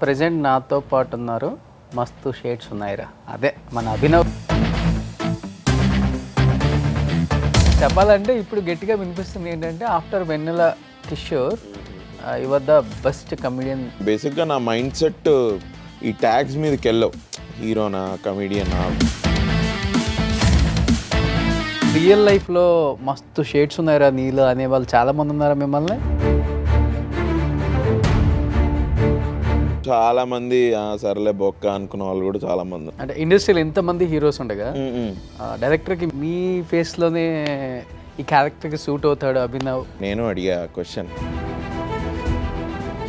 Present నాతో పాటు ఉన్నారు. మస్తు షేడ్స్ ఉన్నాయిరా. అదే మన అభినవ్. చెప్పాలంటే ఇప్పుడు గట్టిగా వినిపిస్తుంది ఏంటంటే after Vennela Kishore your the best comedian. బేసిక్గా నా మైండ్ సెట్ ఈ ట్యాగ్స్ మీదకి వెళ్ళవు. హీరోనా, కమెడియనా. రియల్ లైఫ్లో మస్తు షేడ్స్ ఉన్నాయిరా నీళ్ళు అనే వాళ్ళు చాలామంది ఉన్నారా మిమ్మల్ని? చాలా మంది సర్లే బొక్క అనుకున్న వాళ్ళు కూడా చాలా మంది. అంటే ఇండస్ట్రీలో ఎంతమంది హీరోస్ ఉండగా డైరెక్టర్కి మీ ఫేస్లోనే ఈ క్యారెక్టర్కి సూట్ అవుతాడు అభినవ్. నేను అడిగా question,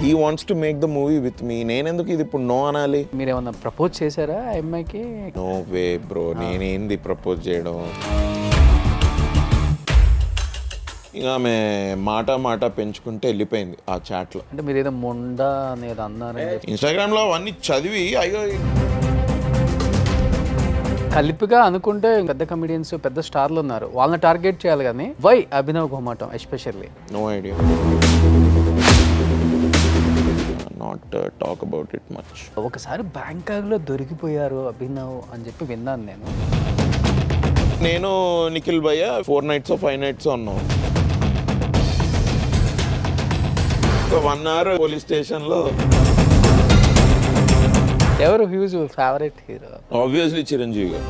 he wants to make the movie with me, నేనెందుకు ఇది ఇప్పుడు నో అనాలి? మీరు ఏమన్నా ప్రపోజ్ చేశారా ఆ అమ్మాయికి? నో వే బ్రో, నేనేంది ప్రపోజ్ చేయడం. ఇక ఆమె మాట పెంచుకుంటే వెళ్ళిపోయింది ఆ చాట్లో. అంటే మీరు ఏదో మొండా అనేది అన్నారని చెప్పి ఇన్స్టాగ్రామ్లో అవన్నీ చదివి అయ్యో కలిపిగా అనుకుంటే పెద్ద కమెడియన్స్ పెద్ద స్టార్లు ఉన్నారు, వాళ్ళని టార్గెట్ చేయాలి. కానీ why Abhinav Gomatam especially? No idea, not talk about it much. ఒకసారి బ్యాంకాక్లో దొరికిపోయారు అభినవ్ అని చెప్పి విన్నాను నేను. నేను నిఖిల్ భయ్య 4 nights 5 nights ఉన్నాం. 1 hour పోలీస్ స్టేషన్లో. ఎవరు huge favourite hero? Obviously Chiranjeevi garu.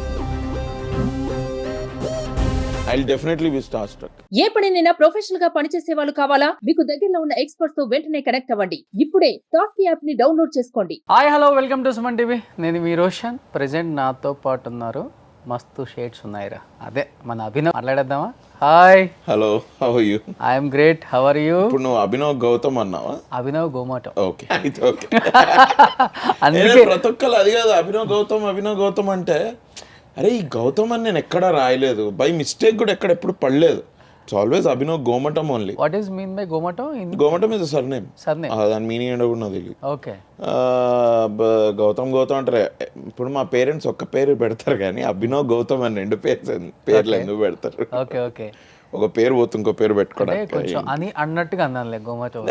I will definitely be star struck. ఏ పనినైనా ప్రొఫెషనల్ గా పనిచేసే వాళ్ళు కావాలా? మీకు దగ్గరలో ఉన్న ఎక్స్పర్ట్స్ తో వెంటనే కనెక్ట్ అవ్వండి. ఇప్పుడే టాక్ యాప్ ని డౌన్లోడ్ చేసుకోండి. Hi hello, welcome to Suman TV. నేను మీ రోషన్. ప్రెజెంట్ నాతో పాటు ఉన్నారు. మస్తు షేడ్స్ ఉన్నాయిరా. అదే మన అభినవ్. మాట్లాడేద్దామా? Hi. Hello, how are you? I'm great, how are you? ఇప్పుడు నువ్వు అభినవ్ గౌతమ్ అన్నావా? అభినవ్ ఘోమటం. ఓకే, అయితే ఓకే. అందుకే ప్రతి ఒక్కరు అది కాదు, అభినవ్ గౌతమ్ అంటే అరే ఈ గౌతమ్ అని నేను ఎక్కడా రాయలేదు, బై మిస్టేక్ కూడా ఎక్కడ ఎప్పుడు పడలేదు. It's always Abhinav Gomatam only. What is mean by Gomatam? Gomatam is surname. Surname. దాని మీనింగ్ ఏంటో కూడా నాకు తెలియదు. ఓకే. గౌతమ్ అంటారు. ఇప్పుడు మా పేరెంట్స్ ఒక్క పేరు పెడతారు కానీ అభినవ్ గౌతమ్ అని 2 పేర్లు ఎందుకు పెడతారు? Okay okay. ఒక పేరు పోతే ఇంకో పేరు పెట్టుకోవడానికి కొంచెం అని అన్నట్టుగా అన్నానులే ఘోమటం.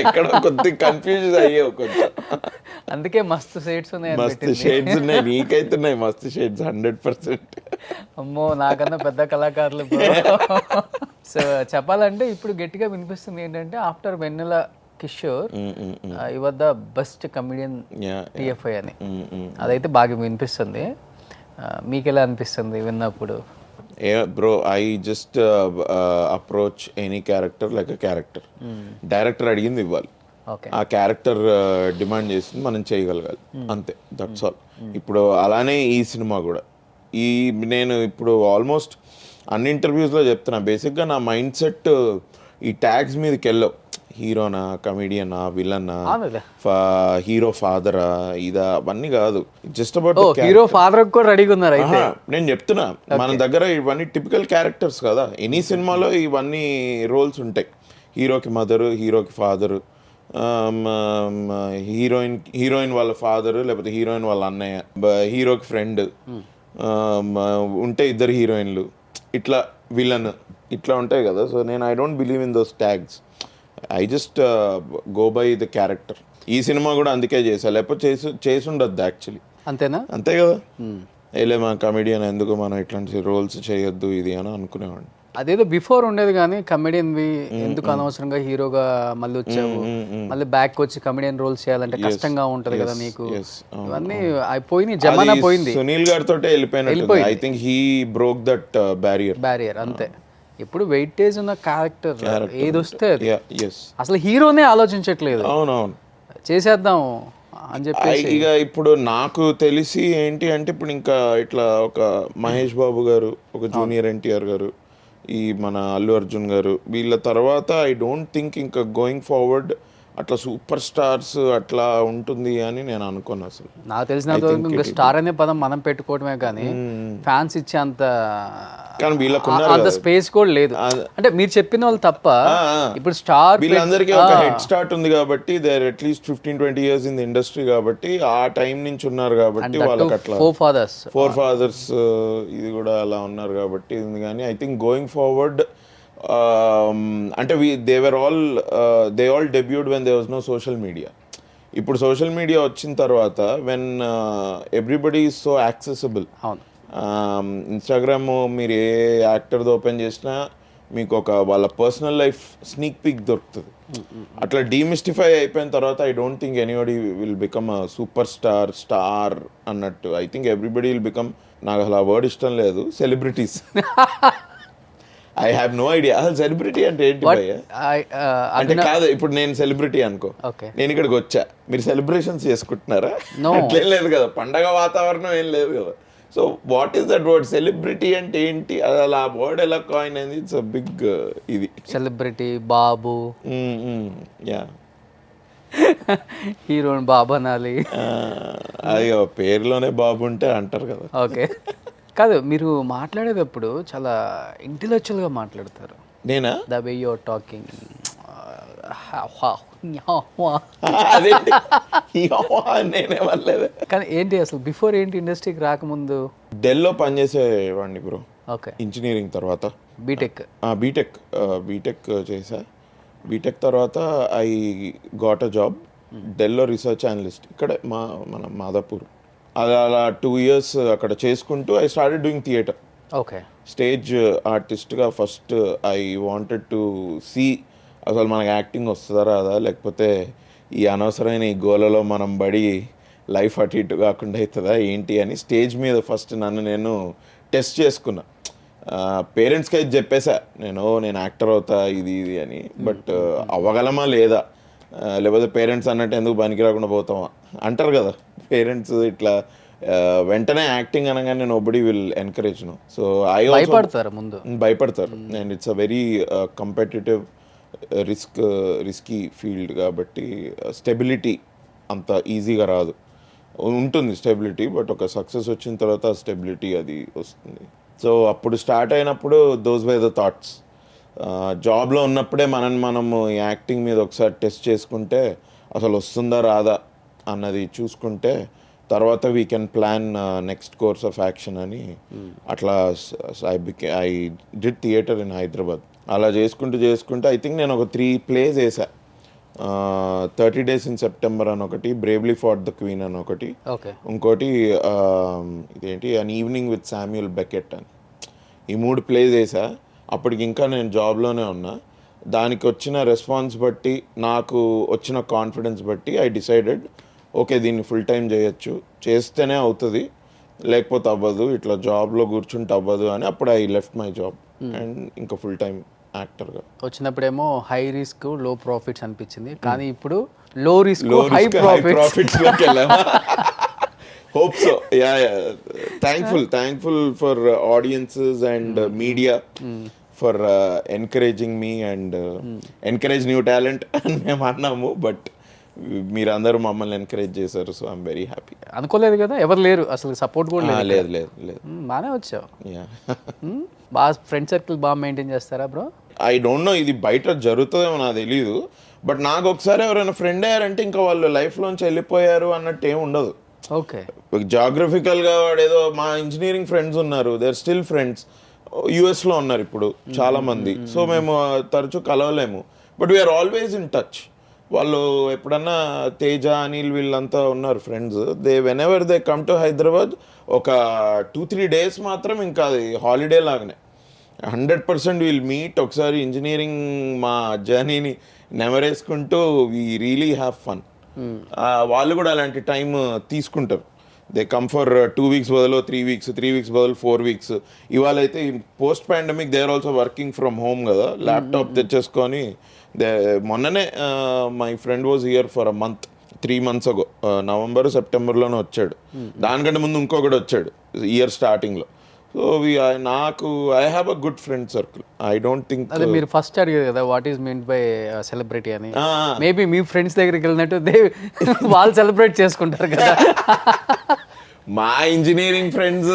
ఎక్కడ కొద్దిగా కన్ఫ్యూజ్ అయ్యావు కొంచెం. అందుకే మస్తు షేడ్స్ ఉన్నాయి. మస్తు షేడ్స్ ఉన్నాయి, నీకైతే ఉన్నాయి మస్తు షేడ్స్ 100%. అమ్మో, నాకన్నా పెద్ద కళాకారులు. సో చెప్పాలంటే ఇప్పుడు గట్టిగా వినిపిస్తుంది ఏంటంటే after Vennela Kishore your the best comedian TFI అని. అదైతే బాగా వినిపిస్తుంది. మీకు ఎలా అనిపిస్తుంది విన్నప్పుడు? Bro, I just approach any character like a character. Director అడిగింది ఇవ్వాలి, ఆ క్యారెక్టర్ డిమాండ్ చేసింది మనం చేయగలగాలి, అంతే. That's all. ఇప్పుడు అలానే ఈ సినిమా కూడా నేను ఇప్పుడు ఆల్మోస్ట్ అన్ని ఇంటర్వ్యూస్లో చెప్తున్నా, బేసిక్గా నా మైండ్ సెట్ ఈ ట్యాగ్స్ మీదకి వెళ్ళవు. హీరోనా, కమెడియనా, విలన్నా, హీరో ఫాదరా, ఇదా, అవన్నీ కాదు. జస్ట్ అబౌట్ హీరో ఫాదర్ కూడా రెడీగా ఉన్నారు. అయితే నేను చెప్తున్నా, మన దగ్గర ఇవన్నీ టిపికల్ క్యారెక్టర్స్ కదా. ఎనీ సినిమాలో ఇవన్నీ రోల్స్ ఉంటాయి. హీరోకి మదరు, హీరోకి ఫాదరు, హీరోయిన్ వాళ్ళ ఫాదరు, లేకపోతే హీరోయిన్ వాళ్ళ అన్నయ్య, హీరోకి ఫ్రెండ్, ఉంటే 2 హీరోయిన్లు, ఇట్లా విలన్, ఇట్లా ఉంటాయి కదా. సో నేను I don't believe in those tags. I just go by the character. ఈ సినిమా కూడా అందుకే చేసా, లేకపోతే చేసి ఉండద్దు యాక్చువల్లీ. అంతేనా? అంతే కదా. ఏలే మా కమెడియన్ ఎందుకు మనం ఇట్లాంటి రోల్స్ చేయొద్దు ఇది అని అనుకునేవాడిని. అదేదో బిఫోర్ ఉండేది కానీ కమెడియన్ ఎందుకు అనవసరంగా హీరోగా మళ్ళీ వచ్చావు, మళ్ళీ బ్యాక్ వచ్చి కమెడియన్ రోల్స్ చేయాలంటే కష్టంగా ఉంటది కదా నీకు. ఇవన్నీ అయిపోయినాయి, జమానా పోయింది. సునీల్ గారితో వెళ్ళిపోయినట్టు. I think he broke that barrier. అంతే. ఇప్పుడు వెయిటేజ్ ఉన్న క్యారెక్టర్ ఏది వస్తే అది. అసలు హీరోనే ఆలోచించట్లేదు, అవునవును చేసేద్దాం అని చెప్పి. ఇక ఇప్పుడు నాకు తెలిసి ఏంటి అంటే ఇప్పుడు ఇంకా ఇట్లా ఒక మహేష్ బాబు గారు, ఒక జూనియర్ ఎన్టీఆర్ గారు, ఈ మన అల్లు అర్జున్ గారు, వీళ్ళ తర్వాత ఐ డోంట్ థింక్ ఇంకా గోయింగ్ ఫార్వర్డ్ అట్లా సూపర్ స్టార్స్ అట్లా ఉంటుంది అని నేను అనుకోను. అసలు నాకు తెలిసినంత ఇంకా స్టార్ అనే పదం మనం పెట్టుకోవడమే కానీ ఫ్యాన్స్ ఇచ్చే అంత స్పేస్ కూడా లేదు. అంటే మీరు చెప్పిన వాళ్ళు తప్ప ఇప్పుడు స్టార్ వీళ్ళందరికీ ఒక హెడ్ స్టార్ట్ ఉంది కాబట్టి there at least 15-20 years in the industry కాబట్టి ఆ టైం నుంచి ఉన్నారు కాబట్టి వాళ్ళకి అట్లా 4 fathers ఇది కూడా అలా ఉన్నారు కాబట్టి. కానీ ఐ థింక్ గోయింగ్ ఫార్వర్డ్ అంటే they all debuted when there was no social media. ఇప్పుడు సోషల్ మీడియా వచ్చిన తర్వాత when everybody is so accessible. అవును. ఇన్స్టాగ్రామ్ మీరు ఏ యాక్టర్ది ఓపెన్ చేసినా మీకు ఒక వాళ్ళ పర్సనల్ లైఫ్ స్నీక్ పీక్ దొరుకుతుంది. అట్లా డీమిస్టిఫై అయిపోయిన తర్వాత I don't think anybody will become a super star అన్నట్టు. I think everybody will become, నాకు అసలు ఆ వర్డ్ ఇష్టం లేదు, celebrities. I have no idea అసలు సెలబ్రిటీ అంటే ఏంటి భయ్యా? అంటే కాదు, ఇప్పుడు నేను సెలబ్రిటీ అనుకో, నేను ఇక్కడికి వచ్చా, మీరు సెలబ్రేషన్స్ చేసుకుంటున్నారా? అట్లేం లేదు కదా, పండగ వాతావరణం ఏం లేదు కదా. So what is that word celebrity అంటే ఏంటి? అలా ఆ వర్డ్ ఎలా కాయిన్ అయింది? ఇట్స్ అ బిగ్ ఇది సెలబ్రిటీ బాబు, యా హీరోని బాబు అనాలి. అయ్యో పేరులోనే బాబు ఉంటే అంటారు కదా. ఓకే, కాదు మీరు మాట్లాడేటప్పుడు చాలా ఇంటెలెక్చువల్గా మాట్లాడతారు. నేనా? The way you're talking. అదేంటి నేనేమనలేదు. కానీ ఏంటి అసలు బిఫోర్ ఏంటి ఇండస్ట్రీకి రాకముందు? డెల్లో పనిచేసేవాడిని బ్రో. ఓకే. ఇంజనీరింగ్ తర్వాత బీటెక్ చేసా. బీటెక్ తర్వాత ఐ గాట్ అ జాబ్ డెల్లో రీసెర్చ్ అనలిస్ట్ ఇక్కడ మన మాదాపూర్. అలా 2 years అక్కడ చేసుకుంటూ I started doing theatre. Okay. Stage ఆర్టిస్ట్గా first I wanted to see అసలు మనకి యాక్టింగ్ వస్తుందా రాదా, లేకపోతే ఈ అనవసరమైన ఈ గోలలో మనం బడి లైఫ్ అటు ఇటు కాకుండా అవుతుందా ఏంటి అని స్టేజ్ మీద ఫస్ట్ నన్ను నేను టెస్ట్ చేసుకున్నా. పేరెంట్స్కి అయితే చెప్పేసా నేను యాక్టర్ అవుతా ఇది అని, బట్ అవ్వగలమా లేదా, లేకపోతే పేరెంట్స్ అన్నట్టు ఎందుకు పనికి రాకుండా పోతామా అంటారు కదా పేరెంట్స్. ఇట్లా వెంటనే యాక్టింగ్ అనగానే nobody will encourage no. So భయపడతారు ముందు, భయపడతారు. And it's a very competitive risky field కాబట్టి స్టెబిలిటీ అంత ఈజీగా రాదు. ఉంటుంది స్టెబిలిటీ, బట్ ఒక సక్సెస్ వచ్చిన తర్వాత ఆ స్టెబిలిటీ అది వస్తుంది. సో అప్పుడు స్టార్ట్ అయినప్పుడు దోస్ వే ద థాట్స్. జాబ్లో ఉన్నప్పుడే మనము యాక్టింగ్ మీద ఒకసారి టెస్ట్ చేసుకుంటే అసలు వస్తుందా రాదా అన్నది చూసుకుంటే తర్వాత we can plan next course of action అని. అట్లా I did theatre in Hyderabad. అలా చేసుకుంటూ ఐ థింక్ నేను ఒక 3 plays వేసా. 30 Days in September అని ఒకటి, బ్రేవ్లీ ఫాట్ ద క్వీన్ అని ఒకటి, ఇంకోటి ఇదేంటి అన్ ఈవినింగ్ విత్ శామ్యూల్ బెకెట్ అని. ఈ 3 plays వేసా. అప్పటికి ఇంకా నేను జాబ్లోనే ఉన్నా. దానికి వచ్చిన రెస్పాన్స్ బట్టి, నాకు వచ్చిన కాన్ఫిడెన్స్ బట్టి ఐ డిసైడెడ్ ఓకే దీన్ని ఫుల్ టైం చేయొచ్చు, చేస్తేనే అవుతుంది లేకపోతే అవ్వదు, ఇట్లా జాబ్లో కూర్చుంటే అవ్వదు అని. అప్పుడు I left my job and ఇంకా ఫుల్ టైం యాక్టర్గా. వచ్చినప్పుడేమో హై రిస్క్ లో ప్రాఫిట్స్ అనిపించింది, కానీ ఇప్పుడు లో రిస్క్ హై ప్రాఫిట్స్ లోకి వెళ్ళాము. Hope so. Yeah thankful for audiences and media for encouraging me and encourage new talent అని మేము అన్నాము, బట్ మీరందరూ మమ్మల్ని ఎంకరేజ్ చేశారు. So I'm very happy. అనుకోలేదు కదా, ఎవరు లేరు అసలు, సపోర్ట్ కూడా లేదు. బాగానే వచ్చావు. బాగా ఫ్రెండ్ సర్కిల్ బాగా మెయింటైన్ చేస్తారా బ్రో? ఐ డోంట్ నో ఇది బయట జరుగుతుందేమో నాకు తెలీదు, బట్ నాకు ఒకసారి ఎవరైనా ఫ్రెండ్ అయ్యారంటే ఇంకా వాళ్ళు లైఫ్లోంచి వెళ్ళిపోయారు అన్నట్టు ఏమి ఉండదు. ఓకే. జాగ్రఫికల్గా వాడేదో మా ఇంజనీరింగ్ ఫ్రెండ్స్ ఉన్నారు, దే ఆర్ స్టిల్ ఫ్రెండ్స్. యుఎస్లో ఉన్నారు ఇప్పుడు చాలామంది. సో మేము తరచూ కలవలేము, but we're always in touch. వాళ్ళు ఎప్పుడన్నా తేజ, అనిల్ వీళ్ళంతా ఉన్నారు friends. Whenever they come to Hyderabad ఒక 2-3 days మాత్రం ఇంకా అది హాలిడే లాగానే 100% విల్ మీట్. ఒకసారి ఇంజనీరింగ్ మా జర్నీని నెమరేసుకుంటూ వీ రియలీ హ్యావ్ ఫన్. వాళ్ళు కూడా అలాంటి టైం తీసుకుంటారు. దే కమ్ ఫర్ 2 weeks బదులు 3 weeks, 3 weeks బదులు 4 weeks. ఇవాళ అయితే post pandemic they are also working from home కదా, ల్యాప్టాప్ తెచ్చేసుకొని. మొన్ననే my friend was here for a month 3 months ago. November సెప్టెంబర్లోనే వచ్చాడు. దానికంటే ముందు ఇంకొకటి వచ్చాడు ఇయర్ స్టార్టింగ్లో. So I have a good friend circle. I don't think. అదే మీరు ఫస్ట్ అడిగారు కదా what is mean by celebrity అని. మేబీ మీ ఫ్రెండ్స్ దగ్గరికి వెళ్ళినట్టు వాళ్ళు సెలబ్రేట్ చేసుకుంటారు కదా. మా ఇంజనీరింగ్ ఫ్రెండ్స్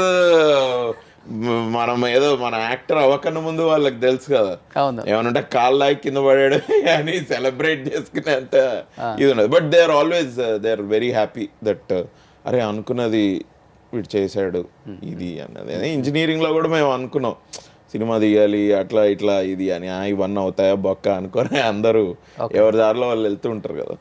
మనం ఏదో మన యాక్టర్ అవ్వకన్నా ముందు వాళ్ళకి తెలుసు కదా, ఏమనంటే కాళ్ళ కింద పడాడు అని సెలబ్రేట్ చేసుకునేంత ఇది ఉన్నది. But they are always they are very happy that అరే అనుకున్నది వీడు చేశాడు ఇది అన్నది. ఇంజనీరింగ్లో కూడా మేము అనుకున్నాం సినిమా తీయాలి అట్లా ఇట్లా ఇది అని. ఇవన్నీ అవుతాయా బొక్క అనుకొని అందరూ ఎవరి దారిలో వాళ్ళు వెళ్తూ ఉంటారు కదా.